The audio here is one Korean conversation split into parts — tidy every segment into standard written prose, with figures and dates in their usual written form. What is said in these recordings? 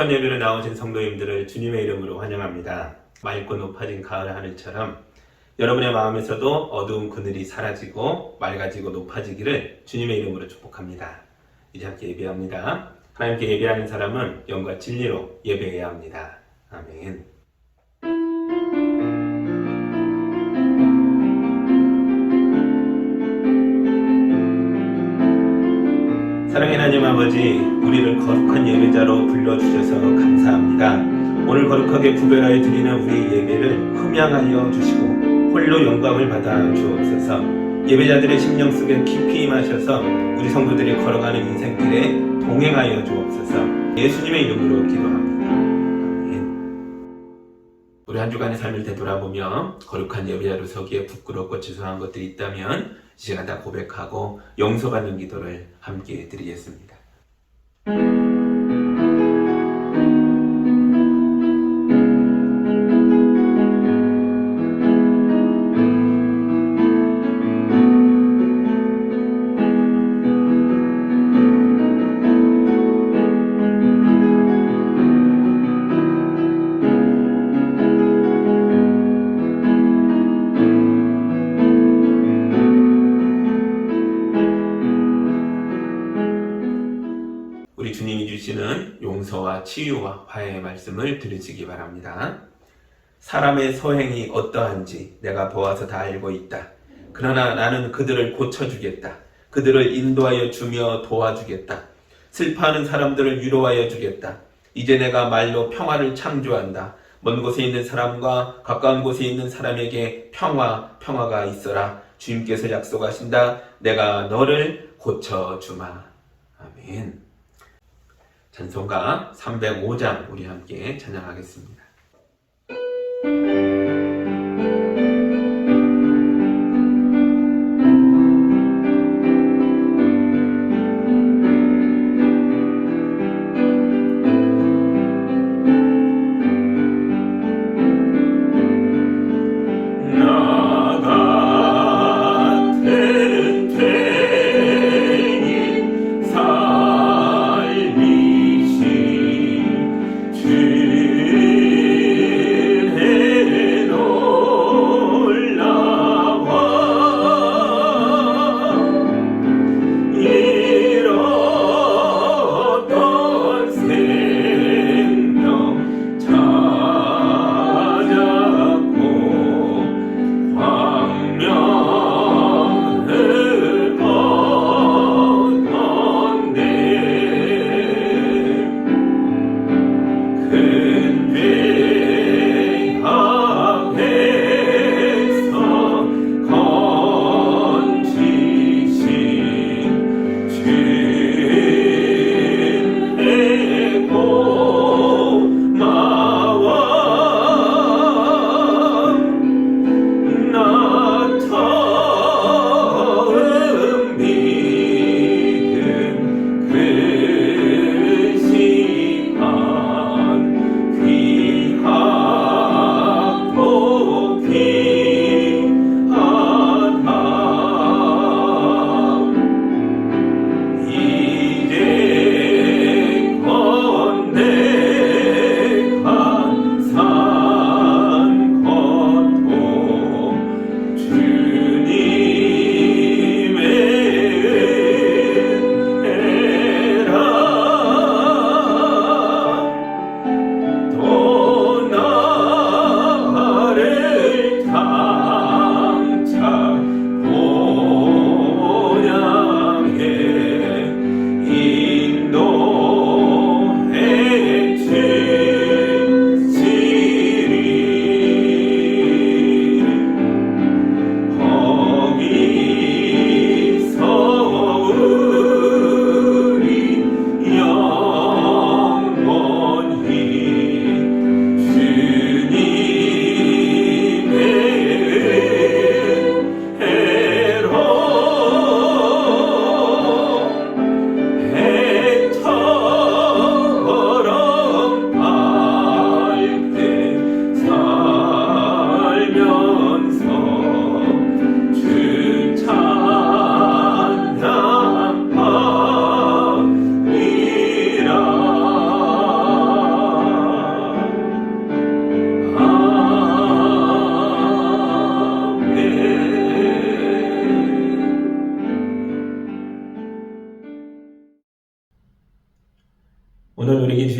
거룩한 예배로 나오신 성도님들을 주님의 이름으로 환영합니다. 맑고 높아진 가을 하늘처럼 여러분의 마음에서도 어두운 그늘이 사라지고 맑아지고 높아지기를 주님의 이름으로 축복합니다. 이제 함께 예배합니다. 하나님께 예배하는 사람은 영과 진리로 예배해야 합니다. 아멘. 사랑의 하나님 아버지, 우리를 거룩한 예배자로 불러주셔서 감사합니다. 오늘 거룩하게 구별하여 드리는 우리 예배를 흠양하여 주시고 홀로 영광을 받아 주옵소서. 예배자들의 심령 속에 깊이 임하셔서 우리 성도들이 걸어가는 인생길에 동행하여 주옵소서. 예수님의 이름으로 기도합니다. 아멘. 우리 한 주간의 삶을 되돌아보며 거룩한 예배자로 서기에 부끄럽고 죄송한 것들이 있다면 이 시간 다 고백하고 용서받는 기도를 함께 드리겠습니다. 우리 주님이 주시는 용서와 치유와 화해의 말씀을 들으시기 바랍니다. 사람의 소행이 어떠한지 내가 보아서 다 알고 있다. 그러나 나는 그들을 고쳐주겠다. 그들을 인도하여 주며 도와주겠다. 슬퍼하는 사람들을 위로하여 주겠다. 이제 내가 말로 평화를 창조한다. 먼 곳에 있는 사람과 가까운 곳에 있는 사람에게 평화가 있어라. 주님께서 약속하신다. 내가 너를 고쳐주마. 아멘. 찬송가 305장 우리 함께 찬양하겠습니다. 주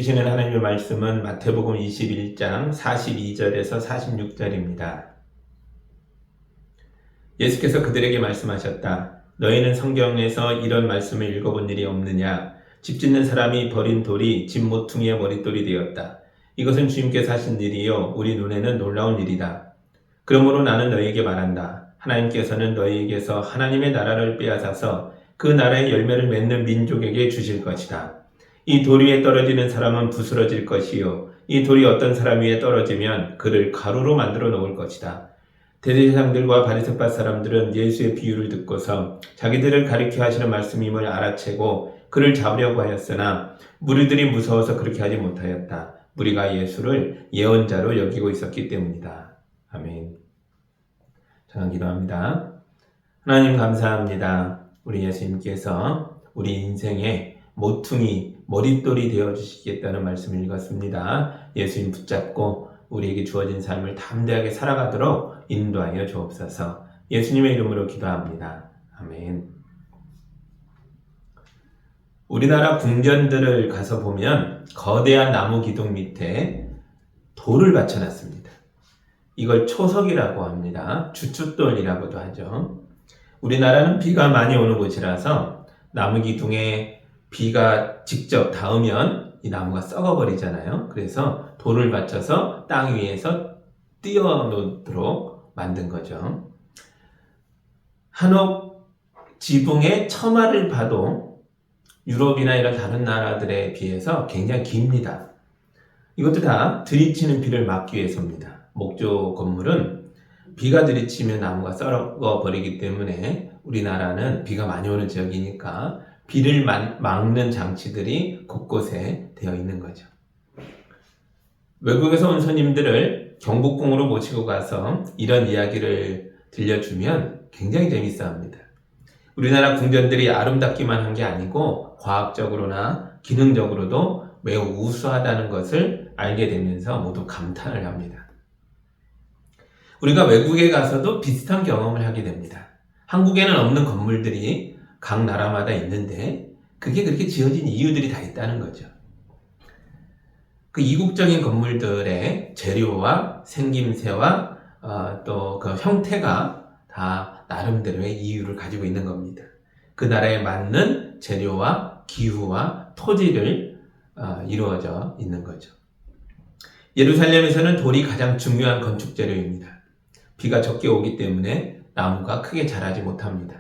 주시는 하나님의 말씀은 마태복음 21장 42절에서 46절입니다. 예수께서 그들에게 말씀하셨다. 너희는 성경에서 이런 말씀을 읽어본 일이 없느냐? 집 짓는 사람이 버린 돌이 집 모퉁이의 머릿돌이 되었다. 이것은 주님께서 하신 일이요 우리 눈에는 놀라운 일이다. 그러므로 나는 너희에게 말한다. 하나님께서는 너희에게서 하나님의 나라를 빼앗아서 그 나라의 열매를 맺는 민족에게 주실 것이다. 이 돌 위에 떨어지는 사람은 부스러질 것이요 이 돌이 어떤 사람 위에 떨어지면 그를 가루로 만들어 놓을 것이다. 대제사장들과 바리새파 사람들은 예수의 비유를 듣고서 자기들을 가리켜 하시는 말씀임을 알아채고 그를 잡으려고 하였으나 무리들이 무서워서 그렇게 하지 못하였다. 무리가 예수를 예언자로 여기고 있었기 때문이다. 아멘. 저는 기도합니다. 하나님 감사합니다. 우리 예수님께서 우리 인생의 모퉁이, 머릿돌이 되어주시겠다는 말씀을 읽었습니다. 예수님 붙잡고 우리에게 주어진 삶을 담대하게 살아가도록 인도하여 주옵소서. 예수님의 이름으로 기도합니다. 아멘. 우리나라 궁전들을 가서 보면 거대한 나무 기둥 밑에 돌을 받쳐놨습니다. 이걸 초석이라고 합니다. 주춧돌이라고도 하죠. 우리나라는 비가 많이 오는 곳이라서 나무 기둥에 비가 직접 닿으면 이 나무가 썩어버리잖아요. 그래서 돌을 받쳐서 땅 위에서 띄워놓도록 만든 거죠. 한옥 지붕의 처마를 봐도 유럽이나 이런 다른 나라들에 비해서 굉장히 깁니다. 이것도 다 들이치는 비를 막기 위해서입니다. 목조 건물은 비가 들이치면 나무가 썩어버리기 때문에 우리나라는 비가 많이 오는 지역이니까 비를 막는 장치들이 곳곳에 되어 있는 거죠. 외국에서 온 손님들을 경복궁으로 모시고 가서 이런 이야기를 들려주면 굉장히 재밌어 합니다. 우리나라 궁전들이 아름답기만 한 게 아니고 과학적으로나 기능적으로도 매우 우수하다는 것을 알게 되면서 모두 감탄을 합니다. 우리가 외국에 가서도 비슷한 경험을 하게 됩니다. 한국에는 없는 건물들이 각 나라마다 있는데 그게 그렇게 지어진 이유들이 다 있다는 거죠. 그 이국적인 건물들의 재료와 생김새와 또 그 형태가 다 나름대로의 이유를 가지고 있는 겁니다. 그 나라에 맞는 재료와 기후와 토지를 이루어져 있는 거죠. 예루살렘에서는 돌이 가장 중요한 건축 재료입니다. 비가 적게 오기 때문에 나무가 크게 자라지 못합니다.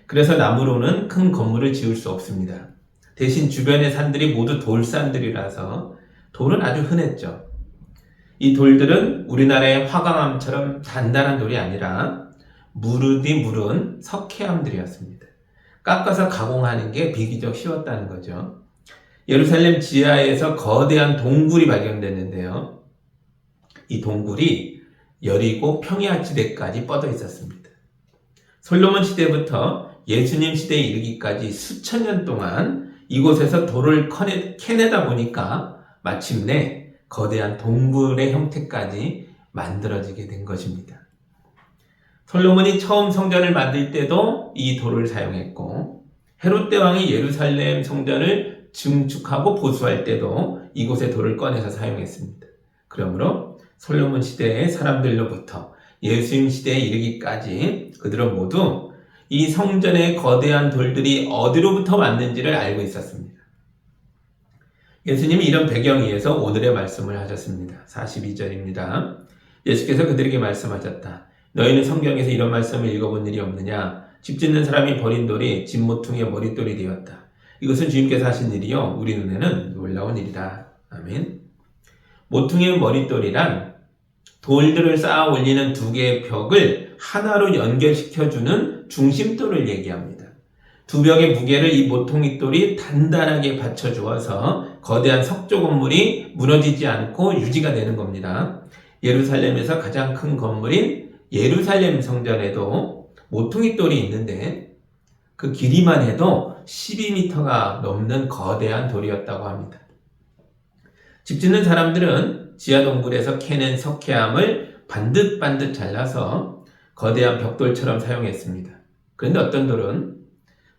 그래서 나무로는 큰 건물을 지을 수 없습니다. 대신 주변의 산들이 모두 돌산들이라서 돌은 아주 흔했죠. 이 돌들은 우리나라의 화강암처럼 단단한 돌이 아니라 무르디 무른 석회암들이었습니다. 깎아서 가공하는 게 비교적 쉬웠다는 거죠. 예루살렘 지하에서 거대한 동굴이 발견됐는데요. 이 동굴이 여리고 평야지대까지 뻗어 있었습니다. 솔로몬 시대부터 예수님 시대에 이르기까지 수천 년 동안 이곳에서 돌을 캐내다 보니까 마침내 거대한 동굴의 형태까지 만들어지게 된 것입니다. 솔로몬이 처음 성전을 만들 때도 이 돌을 사용했고 헤롯 대왕이 예루살렘 성전을 증축하고 보수할 때도 이곳의 돌을 꺼내서 사용했습니다. 그러므로 솔로몬 시대의 사람들로부터 예수님 시대에 이르기까지 그들은 모두 이 성전의 거대한 돌들이 어디로부터 왔는지를 알고 있었습니다. 예수님이 이런 배경 위에서 오늘의 말씀을 하셨습니다. 42절입니다. 예수께서 그들에게 말씀하셨다. 너희는 성경에서 이런 말씀을 읽어본 일이 없느냐? 집 짓는 사람이 버린 돌이 집 모퉁이의 머릿돌이 되었다. 이것은 주님께서 하신 일이요 우리 눈에는 놀라운 일이다. 아멘. 모퉁이의 머릿돌이란 돌들을 쌓아 올리는 두 개의 벽을 하나로 연결시켜주는 중심돌을 얘기합니다. 두 벽의 무게를 이 모퉁이돌이 단단하게 받쳐주어서 거대한 석조 건물이 무너지지 않고 유지가 되는 겁니다. 예루살렘에서 가장 큰 건물인 예루살렘 성전에도 모퉁이돌이 있는데 그 길이만 해도 12m가 넘는 거대한 돌이었다고 합니다. 집 짓는 사람들은 지하 동굴에서 캐낸 석회암을 반듯반듯 잘라서 거대한 벽돌처럼 사용했습니다. 그런데 어떤 돌은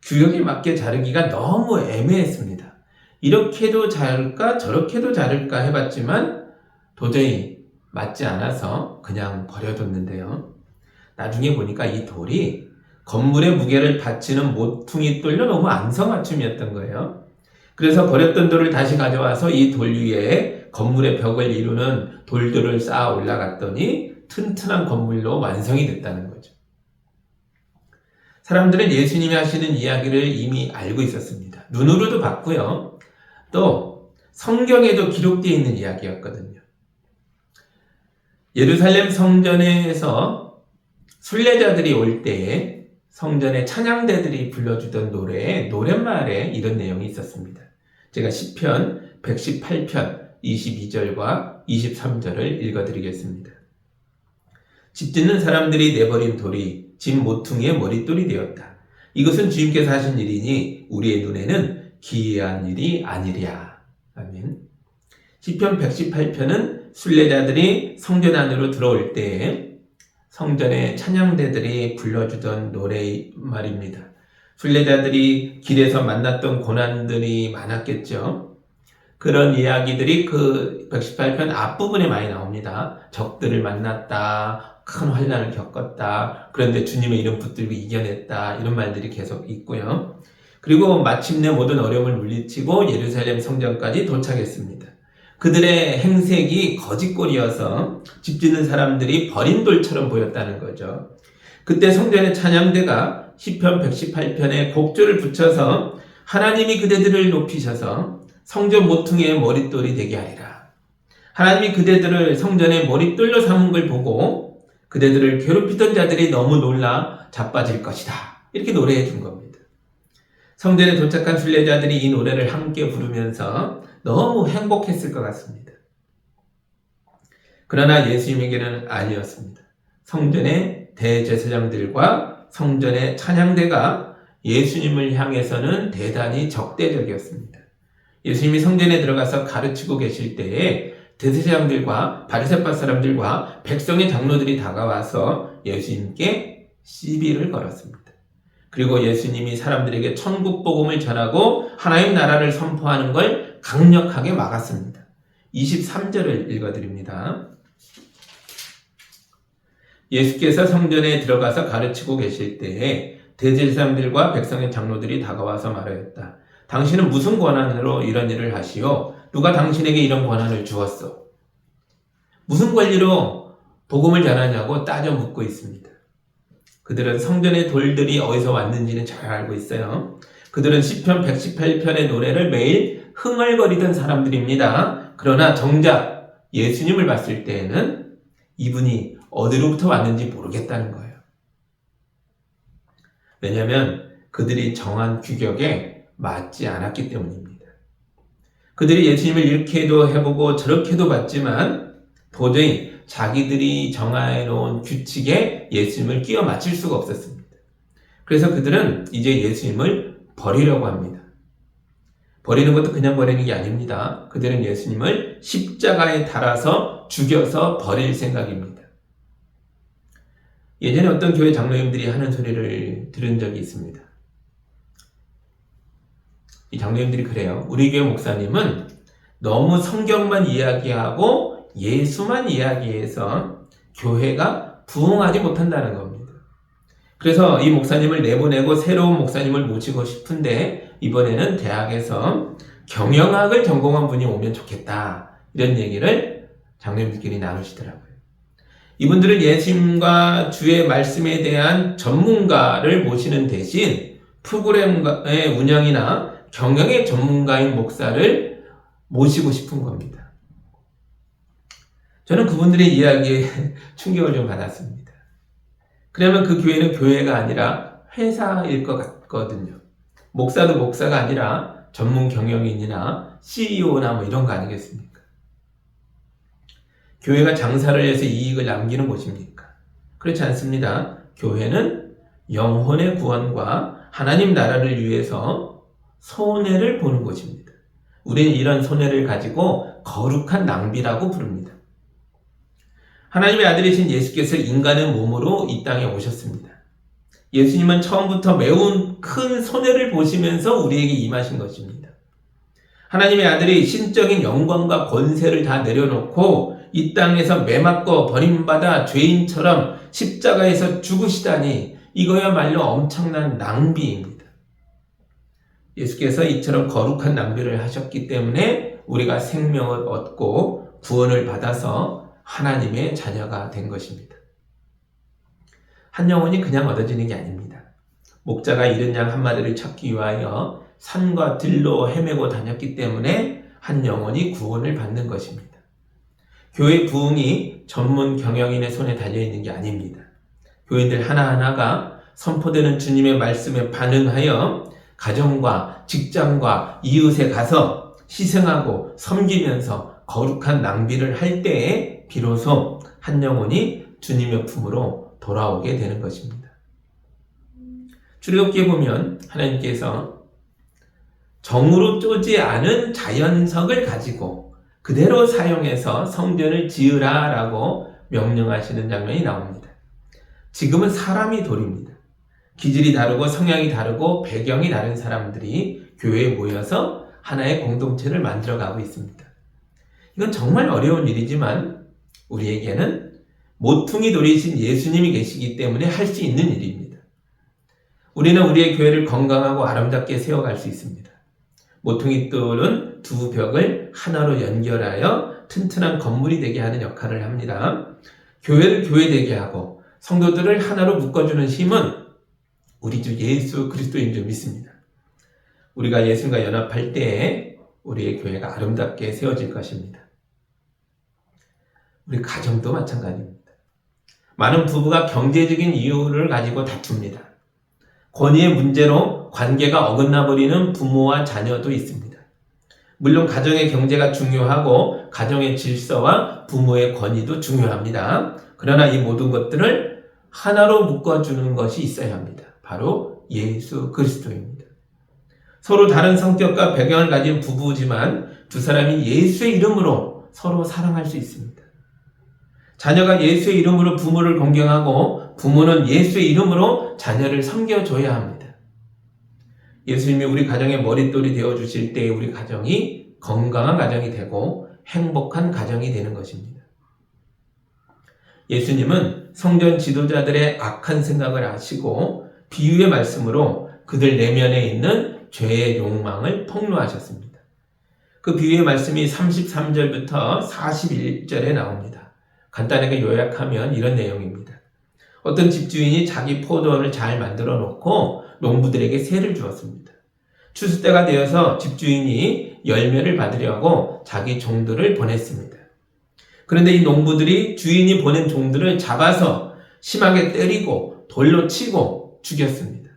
규격에 맞게 자르기가 너무 애매했습니다. 이렇게도 자를까 저렇게도 자를까 해봤지만 도저히 맞지 않아서 그냥 버려뒀는데요. 나중에 보니까 이 돌이 건물의 무게를 받치는 모퉁이 돌로 너무 안성맞춤이었던 거예요. 그래서 버렸던 돌을 다시 가져와서 이 돌 위에 건물의 벽을 이루는 돌들을 쌓아 올라갔더니 튼튼한 건물로 완성이 됐다는 거죠. 사람들은 예수님이 하시는 이야기를 이미 알고 있었습니다. 눈으로도 봤고요. 또 성경에도 기록되어 있는 이야기였거든요. 예루살렘 성전에서 순례자들이 올 때에 성전의 찬양대들이 불러주던 노랫말에 이런 내용이 있었습니다. 제가 시편 118편 22절과 23절을 읽어드리겠습니다. 집 짓는 사람들이 내버린 돌이 집 모퉁이의 머릿돌이 되었다. 이것은 주님께서 하신 일이니 우리의 눈에는 기이한 일이 아니랴. 아멘. 시편 118편은 순례자들이 성전 안으로 들어올 때에 성전의 찬양대들이 불러주던 노래말입니다. 순례자들이 길에서 만났던 고난들이 많았겠죠. 그런 이야기들이 그 118편 앞부분에 많이 나옵니다. 적들을 만났다, 큰 환난을 겪었다, 그런데 주님의 이름 붙들고 이겨냈다, 이런 말들이 계속 있고요. 그리고 마침내 모든 어려움을 물리치고 예루살렘 성전까지 도착했습니다. 그들의 행색이 거짓골이어서 집 짓는 사람들이 버린 돌처럼 보였다는 거죠. 그때 성전의 찬양대가 시편 118편에 곡조를 붙여서 하나님이 그대들을 높이셔서 성전 모퉁이의 머릿돌이 되게 하리라. 하나님이 그대들을 성전의 머릿돌로 삼은 걸 보고 그대들을 괴롭히던 자들이 너무 놀라 자빠질 것이다. 이렇게 노래해 준 겁니다. 성전에 도착한 순례자들이 이 노래를 함께 부르면서 너무 행복했을 것 같습니다. 그러나 예수님에게는 아니었습니다. 성전의 대제사장들과 성전의 찬양대가 예수님을 향해서는 대단히 적대적이었습니다. 예수님이 성전에 들어가서 가르치고 계실 때에 대제사장들과 바리새파 사람들과 백성의 장로들이 다가와서 예수님께 시비를 걸었습니다. 그리고 예수님이 사람들에게 천국 복음을 전하고 하나님 나라를 선포하는 걸 강력하게 막았습니다. 23절을 읽어드립니다. 예수께서 성전에 들어가서 가르치고 계실 때에 대제사장들과 백성의 장로들이 다가와서 말하였다. 당신은 무슨 권한으로 이런 일을 하시오? 누가 당신에게 이런 권한을 주었소? 무슨 권리로 복음을 전하냐고 따져 묻고 있습니다. 그들은 성전의 돌들이 어디서 왔는지는 잘 알고 있어요. 그들은 시편 118편의 노래를 매일 흥얼거리던 사람들입니다. 그러나 정작 예수님을 봤을 때에는 이분이 어디로부터 왔는지 모르겠다는 거예요. 왜냐하면 그들이 정한 규격에 맞지 않았기 때문입니다. 그들이 예수님을 이렇게도 해보고 저렇게도 봤지만 도저히 자기들이 정해놓은 규칙에 예수님을 끼워 맞출 수가 없었습니다. 그래서 그들은 이제 예수님을 버리려고 합니다. 버리는 것도 그냥 버리는 게 아닙니다. 그들은 예수님을 십자가에 달아서 죽여서 버릴 생각입니다. 예전에 어떤 교회 장로님들이 하는 소리를 들은 적이 있습니다. 이 장로님들이 그래요. 우리 교회 목사님은 너무 성경만 이야기하고 예수만 이야기해서 교회가 부흥하지 못한다는 겁니다. 그래서 이 목사님을 내보내고 새로운 목사님을 모시고 싶은데 이번에는 대학에서 경영학을 전공한 분이 오면 좋겠다. 이런 얘기를 장로님들끼리 나누시더라고요. 이분들은 예수님과 주의 말씀에 대한 전문가를 모시는 대신 프로그램의 운영이나 경영의 전문가인 목사를 모시고 싶은 겁니다. 저는 그분들의 이야기에 충격을 좀 받았습니다. 그러면 그 교회는 교회가 아니라 회사일 것 같거든요. 목사도 목사가 아니라 전문 경영인이나 CEO나 뭐 이런 거 아니겠습니까? 교회가 장사를 해서 이익을 남기는 곳입니까? 그렇지 않습니다. 교회는 영혼의 구원과 하나님 나라를 위해서 손해를 보는 곳입니다. 우리는 이런 손해를 가지고 거룩한 낭비라고 부릅니다. 하나님의 아들이신 예수께서 인간의 몸으로 이 땅에 오셨습니다. 예수님은 처음부터 매우 큰 손해를 보시면서 우리에게 임하신 것입니다. 하나님의 아들이 신적인 영광과 권세를 다 내려놓고 이 땅에서 매맞고 버림받아 죄인처럼 십자가에서 죽으시다니 이거야말로 엄청난 낭비입니다. 예수께서 이처럼 거룩한 낭비를 하셨기 때문에 우리가 생명을 얻고 구원을 받아서 하나님의 자녀가 된 것입니다. 한 영혼이 그냥 얻어지는 게 아닙니다. 목자가 잃은 양 한 마리를 찾기 위하여 산과 들로 헤매고 다녔기 때문에 한 영혼이 구원을 받는 것입니다. 교회 부흥이 전문 경영인의 손에 달려있는 게 아닙니다. 교인들 하나하나가 선포되는 주님의 말씀에 반응하여 가정과 직장과 이웃에 가서 희생하고 섬기면서 거룩한 낭비를 할 때에 비로소 한 영혼이 주님의 품으로 돌아오게 되는 것입니다. 출애굽기에 보면 하나님께서 정으로 쪼지 않은 자연석을 가지고 그대로 사용해서 성전을 지으라 라고 명령하시는 장면이 나옵니다. 지금은 사람이 돌입니다. 기질이 다르고 성향이 다르고 배경이 다른 사람들이 교회에 모여서 하나의 공동체를 만들어가고 있습니다. 이건 정말 어려운 일이지만 우리에게는 모퉁이 돌이신 예수님이 계시기 때문에 할 수 있는 일입니다. 우리는 우리의 교회를 건강하고 아름답게 세워갈 수 있습니다. 모퉁이 돌은 두 벽을 하나로 연결하여 튼튼한 건물이 되게 하는 역할을 합니다. 교회를 교회되게 하고 성도들을 하나로 묶어주는 힘은 우리 주 예수 그리스도인 줄 믿습니다. 우리가 예수님과 연합할 때에 우리의 교회가 아름답게 세워질 것입니다. 우리 가정도 마찬가지입니다. 많은 부부가 경제적인 이유를 가지고 다툽니다. 권위의 문제로 관계가 어긋나버리는 부모와 자녀도 있습니다. 물론 가정의 경제가 중요하고 가정의 질서와 부모의 권위도 중요합니다. 그러나 이 모든 것들을 하나로 묶어주는 것이 있어야 합니다. 바로 예수 그리스도입니다. 서로 다른 성격과 배경을 가진 부부지만 두 사람이 예수의 이름으로 서로 사랑할 수 있습니다. 자녀가 예수의 이름으로 부모를 공경하고 부모는 예수의 이름으로 자녀를 섬겨줘야 합니다. 예수님이 우리 가정의 머릿돌이 되어주실 때 우리 가정이 건강한 가정이 되고 행복한 가정이 되는 것입니다. 예수님은 성전 지도자들의 악한 생각을 아시고 비유의 말씀으로 그들 내면에 있는 죄의 욕망을 폭로하셨습니다. 그 비유의 말씀이 33절부터 41절에 나옵니다. 간단하게 요약하면 이런 내용입니다. 어떤 집주인이 자기 포도원을 잘 만들어 놓고 농부들에게 세를 주었습니다. 추수 때가 되어서 집주인이 열매를 받으려고 자기 종들을 보냈습니다. 그런데 이 농부들이 주인이 보낸 종들을 잡아서 심하게 때리고 돌로 치고 죽였습니다.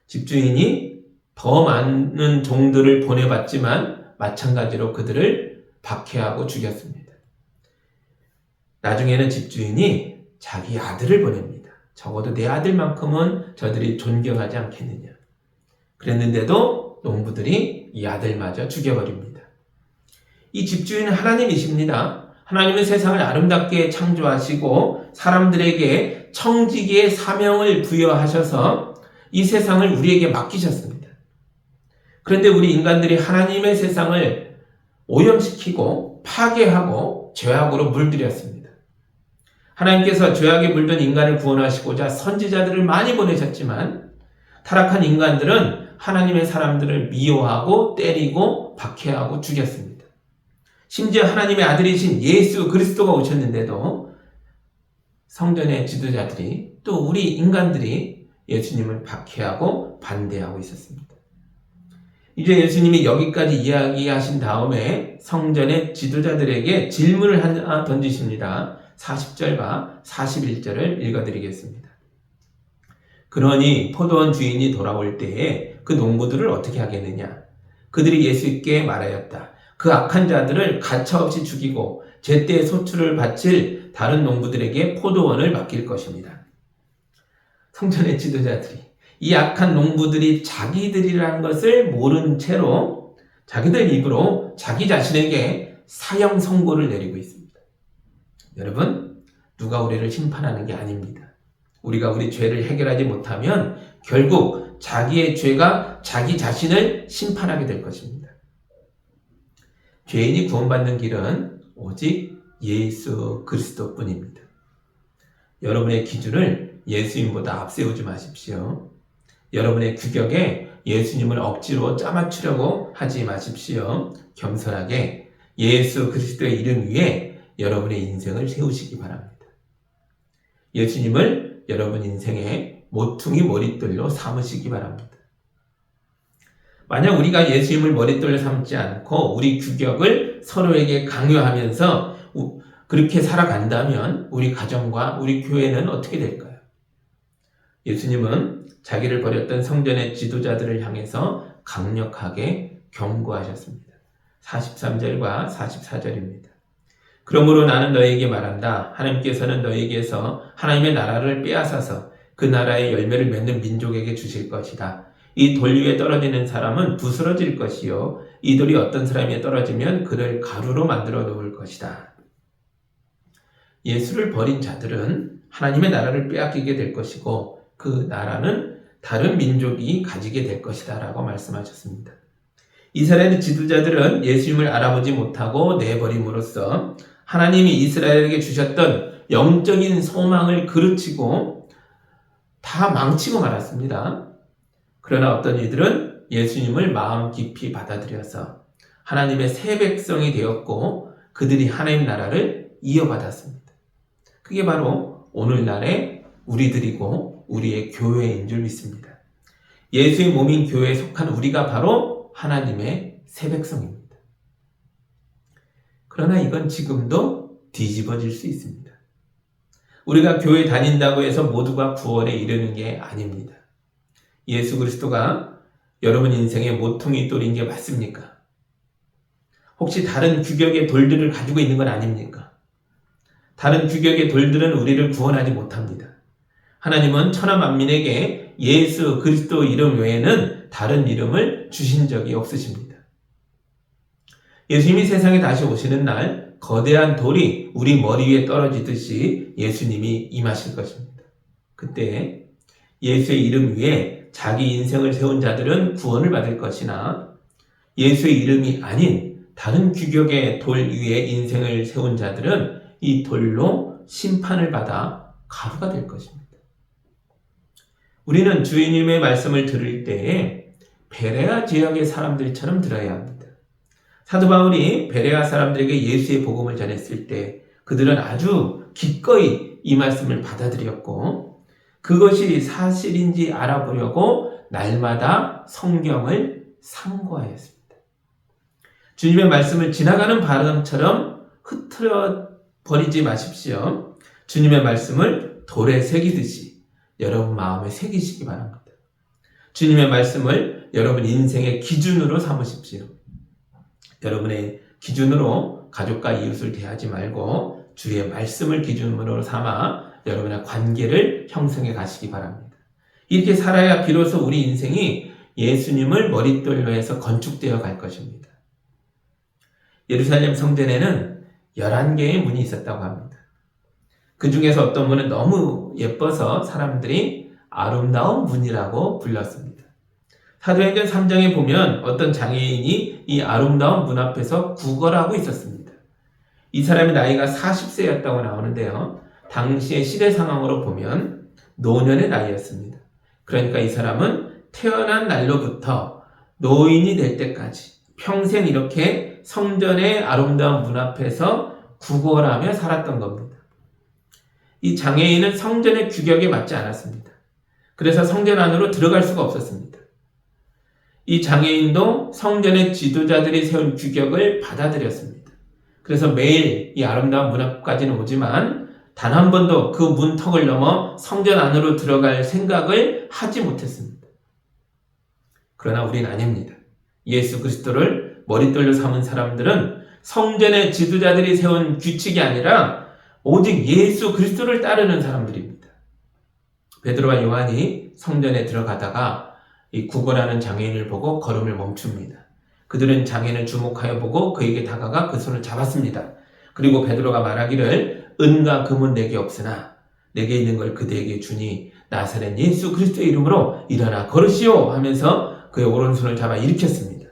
집주인이 더 많은 종들을 보내봤지만 마찬가지로 그들을 박해하고 죽였습니다. 나중에는 집주인이 자기 아들을 보냅니다. 적어도 내 아들만큼은 저들이 존경하지 않겠느냐. 그랬는데도 농부들이 이 아들마저 죽여버립니다. 이 집주인은 하나님이십니다. 하나님은 세상을 아름답게 창조하시고 사람들에게 청지기의 사명을 부여하셔서 이 세상을 우리에게 맡기셨습니다. 그런데 우리 인간들이 하나님의 세상을 오염시키고 파괴하고 죄악으로 물들였습니다. 하나님께서 죄악에 물든 인간을 구원하시고자 선지자들을 많이 보내셨지만 타락한 인간들은 하나님의 사람들을 미워하고 때리고 박해하고 죽였습니다. 심지어 하나님의 아들이신 예수 그리스도가 오셨는데도 성전의 지도자들이 또 우리 인간들이 예수님을 박해하고 반대하고 있었습니다. 이제 예수님이 여기까지 이야기하신 다음에 성전의 지도자들에게 질문을 하나 던지십니다. 40절과 41절을 읽어드리겠습니다. 그러니 포도원 주인이 돌아올 때에 그 농부들을 어떻게 하겠느냐? 그들이 예수께 말하였다. 그 악한 자들을 가차없이 죽이고 제때 소출을 바칠 다른 농부들에게 포도원을 맡길 것입니다. 성전의 지도자들이 이 악한 농부들이 자기들이라는 것을 모른 채로 자기들 입으로 자기 자신에게 사형 선고를 내리고 있습니다. 여러분, 누가 우리를 심판하는 게 아닙니다. 우리가 우리 죄를 해결하지 못하면 결국 자기의 죄가 자기 자신을 심판하게 될 것입니다. 죄인이 구원받는 길은 오직 예수 그리스도뿐입니다. 여러분의 기준을 예수님보다 앞세우지 마십시오. 여러분의 규격에 예수님을 억지로 짜맞추려고 하지 마십시오. 겸손하게 예수 그리스도의 이름 위에 여러분의 인생을 세우시기 바랍니다. 예수님을 여러분 인생의 모퉁이 머릿돌로 삼으시기 바랍니다. 만약 우리가 예수님을 머릿돌로 삼지 않고 우리 규격을 서로에게 강요하면서 그렇게 살아간다면 우리 가정과 우리 교회는 어떻게 될까요? 예수님은 자기를 버렸던 성전의 지도자들을 향해서 강력하게 경고하셨습니다. 43절과 44절입니다. 그러므로 나는 너에게 말한다. 하나님께서는 너에게서 하나님의 나라를 빼앗아서 그 나라의 열매를 맺는 민족에게 주실 것이다. 이 돌 위에 떨어지는 사람은 부스러질 것이요 이 돌이 어떤 사람에 떨어지면 그를 가루로 만들어 놓을 것이다. 예수를 버린 자들은 하나님의 나라를 빼앗기게 될 것이고 그 나라는 다른 민족이 가지게 될 것이다 라고 말씀하셨습니다. 이스라엘 지도자들은 예수님을 알아보지 못하고 내버림으로써 하나님이 이스라엘에게 주셨던 영적인 소망을 그르치고 다 망치고 말았습니다. 그러나 어떤 이들은 예수님을 마음 깊이 받아들여서 하나님의 새 백성이 되었고 그들이 하나님 나라를 이어받았습니다. 그게 바로 오늘날의 우리들이고 우리의 교회인 줄 믿습니다. 예수의 몸인 교회에 속한 우리가 바로 하나님의 새 백성입니다. 그러나 이건 지금도 뒤집어질 수 있습니다. 우리가 교회 다닌다고 해서 모두가 구원에 이르는 게 아닙니다. 예수 그리스도가 여러분 인생의 모퉁이 돌인 게 맞습니까? 혹시 다른 규격의 돌들을 가지고 있는 건 아닙니까? 다른 규격의 돌들은 우리를 구원하지 못합니다. 하나님은 천하 만민에게 예수 그리스도 이름 외에는 다른 이름을 주신 적이 없으십니다. 예수님이 세상에 다시 오시는 날 거대한 돌이 우리 머리 위에 떨어지듯이 예수님이 임하실 것입니다. 그때 예수의 이름 위에 자기 인생을 세운 자들은 구원을 받을 것이나 예수의 이름이 아닌 다른 규격의 돌 위에 인생을 세운 자들은 이 돌로 심판을 받아 가루가 될 것입니다. 우리는 주님의 말씀을 들을 때에 베레아 지역의 사람들처럼 들어야 합니다. 사도 바울이 베레아 사람들에게 예수의 복음을 전했을 때 그들은 아주 기꺼이 이 말씀을 받아들였고 그것이 사실인지 알아보려고 날마다 성경을 상고하였습니다. 주님의 말씀을 지나가는 바람처럼 흐트러 버리지 마십시오. 주님의 말씀을 돌에 새기듯이 여러분 마음에 새기시기 바랍니다. 주님의 말씀을 여러분 인생의 기준으로 삼으십시오. 여러분의 기준으로 가족과 이웃을 대하지 말고 주의 말씀을 기준으로 삼아 여러분의 관계를 형성해 가시기 바랍니다. 이렇게 살아야 비로소 우리 인생이 예수님을 머릿돌로 해서 건축되어 갈 것입니다. 예루살렘 성전에는 11개의 문이 있었다고 합니다. 그 중에서 어떤 문은 너무 예뻐서 사람들이 아름다운 문이라고 불렀습니다. 사도행전 3장에 보면 어떤 장애인이 이 아름다운 문 앞에서 구걸하고 있었습니다. 이 사람의 나이가 40세였다고 나오는데요. 당시의 시대 상황으로 보면 노년의 나이였습니다. 그러니까 이 사람은 태어난 날로부터 노인이 될 때까지 평생 이렇게 성전의 아름다운 문 앞에서 구걸하며 살았던 겁니다. 이 장애인은 성전의 규격에 맞지 않았습니다. 그래서 성전 안으로 들어갈 수가 없었습니다. 이 장애인도 성전의 지도자들이 세운 규격을 받아들였습니다. 그래서 매일 이 아름다운 문 앞까지는 오지만 단 한 번도 그 문턱을 넘어 성전 안으로 들어갈 생각을 하지 못했습니다. 그러나 우리는 아닙니다. 예수 그리스도를 머릿돌로 삼은 사람들은 성전의 지도자들이 세운 규칙이 아니라 오직 예수 그리스도를 따르는 사람들입니다. 베드로와 요한이 성전에 들어가다가 이 구걸하는 장애인을 보고 걸음을 멈춥니다. 그들은 장애인을 주목하여 보고 그에게 다가가 그 손을 잡았습니다. 그리고 베드로가 말하기를 은과 금은 내게 없으나 내게 있는 걸 그대에게 주니 나사렛 예수 그리스도의 이름으로 일어나 걸으시오 하면서 그의 오른손을 잡아 일으켰습니다.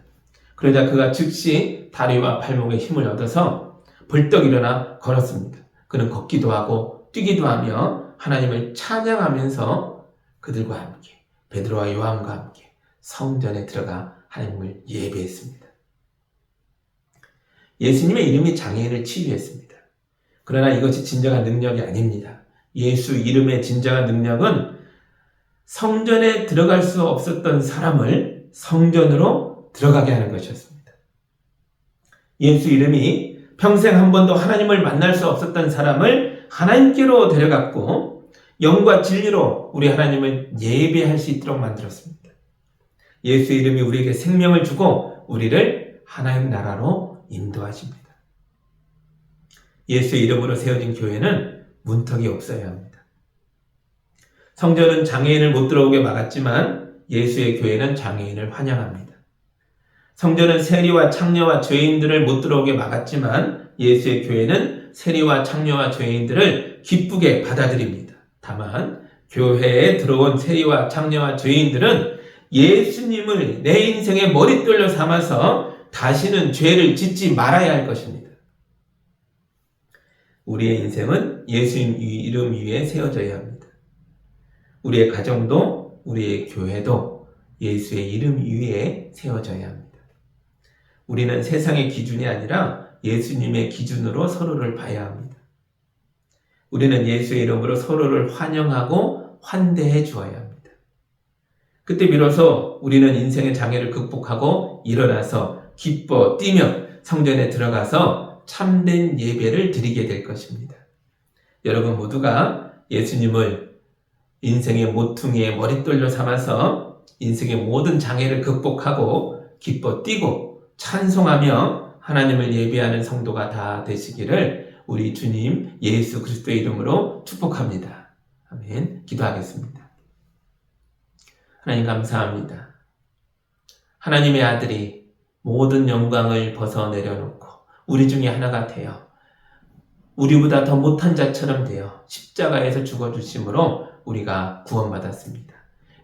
그러자 그가 즉시 다리와 발목에 힘을 얻어서 벌떡 일어나 걸었습니다. 그는 걷기도 하고 뛰기도 하며 하나님을 찬양하면서 그들과 함께 베드로와 요한과 함께 성전에 들어가 하나님을 예배했습니다. 예수님의 이름이 장애인을 치유했습니다. 그러나 이것이 진정한 능력이 아닙니다. 예수 이름의 진정한 능력은 성전에 들어갈 수 없었던 사람을 성전으로 들어가게 하는 것이었습니다. 예수 이름이 평생 한 번도 하나님을 만날 수 없었던 사람을 하나님께로 데려갔고 영과 진리로 우리 하나님을 예배할 수 있도록 만들었습니다. 예수 이름이 우리에게 생명을 주고 우리를 하나님 나라로 인도하십니다. 예수의 이름으로 세워진 교회는 문턱이 없어야 합니다. 성전은 장애인을 못 들어오게 막았지만 예수의 교회는 장애인을 환영합니다. 성전은 세리와 창녀와 죄인들을 못 들어오게 막았지만 예수의 교회는 세리와 창녀와 죄인들을 기쁘게 받아들입니다. 다만 교회에 들어온 세리와 창녀와 죄인들은 예수님을 내 인생의 머릿돌로 삼아서 다시는 죄를 짓지 말아야 할 것입니다. 우리의 인생은 예수님 이름 위에 세워져야 합니다. 우리의 가정도 우리의 교회도 예수의 이름 위에 세워져야 합니다. 우리는 세상의 기준이 아니라 예수님의 기준으로 서로를 봐야 합니다. 우리는 예수의 이름으로 서로를 환영하고 환대해 주어야 합니다. 그때 비로소 우리는 인생의 장애를 극복하고 일어나서 기뻐 뛰며 성전에 들어가서 참된 예배를 드리게 될 것입니다. 여러분 모두가 예수님을 인생의 모퉁이의 머릿돌로 삼아서 인생의 모든 장애를 극복하고 기뻐 뛰고 찬송하며 하나님을 예배하는 성도가 다 되시기를 우리 주님 예수 그리스도의 이름으로 축복합니다. 아멘. 기도하겠습니다. 하나님 감사합니다. 하나님의 아들이 모든 영광을 벗어 내려놓고 우리 중에 하나가 되어 우리보다 더 못한 자처럼 되어 십자가에서 죽어주심으로 우리가 구원받았습니다.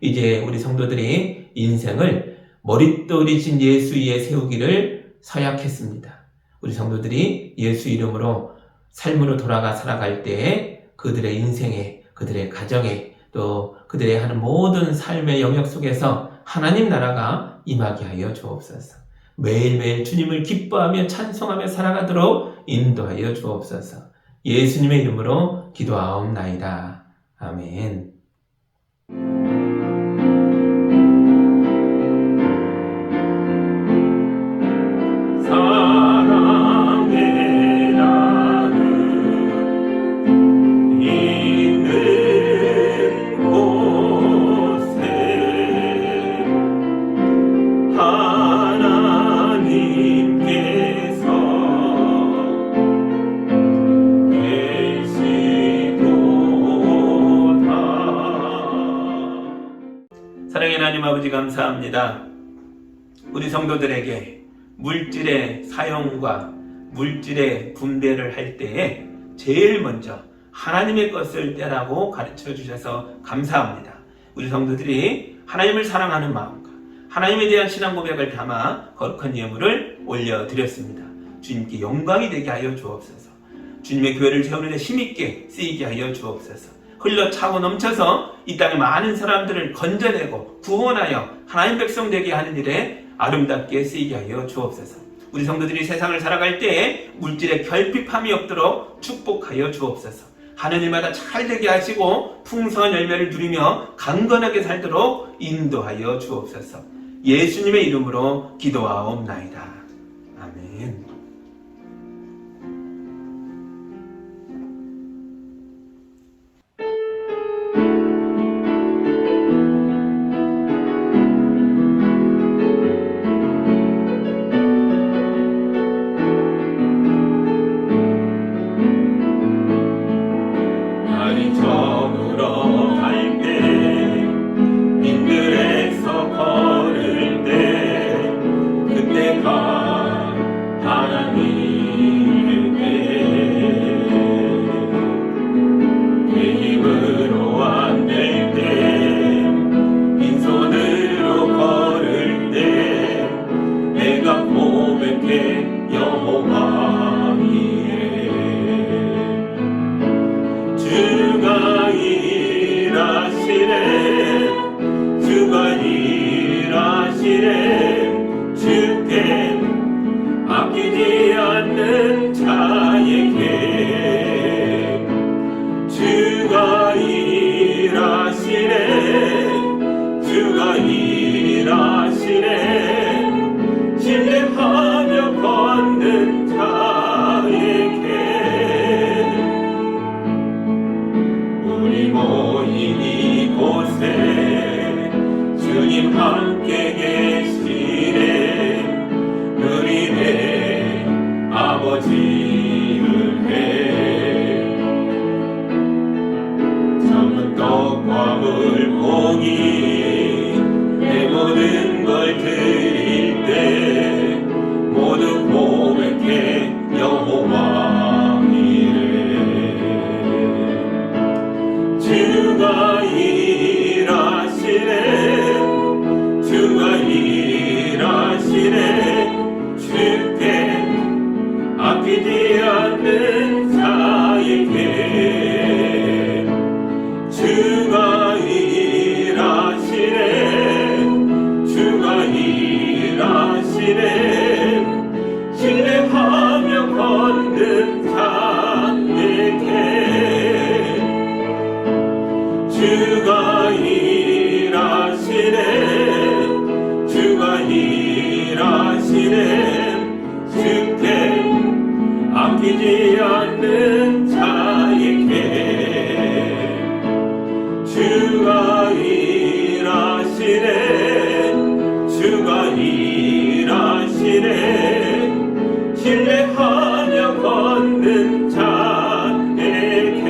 이제 우리 성도들이 인생을 머릿돌이신 예수 위에 세우기를 서약했습니다. 우리 성도들이 예수 이름으로 삶으로 돌아가 살아갈 때에 그들의 인생에, 그들의 가정에, 또 그들의 하는 모든 삶의 영역 속에서 하나님 나라가 임하게 하여 주옵소서. 매일매일 주님을 기뻐하며 찬송하며 살아가도록 인도하여 주옵소서. 예수님의 이름으로 기도하옵나이다. 아멘. 사랑의 하나님 아버지 감사합니다. 우리 성도들에게 물질의 사용과 물질의 분배를 할 때에 제일 먼저 하나님의 것을 떼라고 가르쳐 주셔서 감사합니다. 우리 성도들이 하나님을 사랑하는 마음과 하나님에 대한 신앙 고백을 담아 거룩한 예물을 올려드렸습니다. 주님께 영광이 되게 하여 주옵소서. 주님의 교회를 세우는 데 힘있게 쓰이게 하여 주옵소서. 흘러 차고 넘쳐서 이 땅에 많은 사람들을 건져내고 구원하여 하나님 백성 되게 하는 일에 아름답게 쓰이게 하여 주옵소서. 우리 성도들이 세상을 살아갈 때에 물질의 결핍함이 없도록 축복하여 주옵소서. 하는 일마다 잘 되게 하시고 풍성한 열매를 누리며 강건하게 살도록 인도하여 주옵소서. 예수님의 이름으로 기도하옵나이다. 아멘. 하나 일하시네 주가 일하시네 주께 아끼지 않는 자에게 주가 일하시네 주가 일하시네 신뢰하며 걷는 자에게 우리 모인 이곳에 주님 함께 계시네 누리네 아버지 은혜 전문 떡과 물고기 내 모든 걸 드릴 때 모두 고백해 여호와 이래 주가 일하시네 주가 일하시네 주께 아끼지 않는 자에게 주가 일하시네 주가 일하시네 신뢰하며 걷는 자에게 주가 일하시네 주가 일하시네 주께 아끼지 않는 자에게 주가 일하시네 주가 일하시네 신뢰하며 걷는 자에게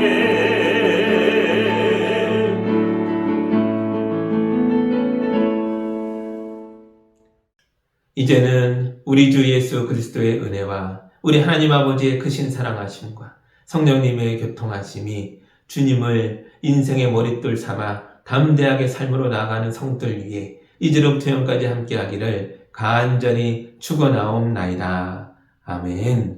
이제는 우리 주 예수 그리스도의 은혜와 우리 하나님 아버지의 크신 사랑하심과 성령님의 교통하심이 주님을 인생의 머릿돌 삼아 담대하게 삶으로 나아가는 성들 위해 이제로부터 영까지 함께하기를 간절히 축원하옵나이다. 아멘.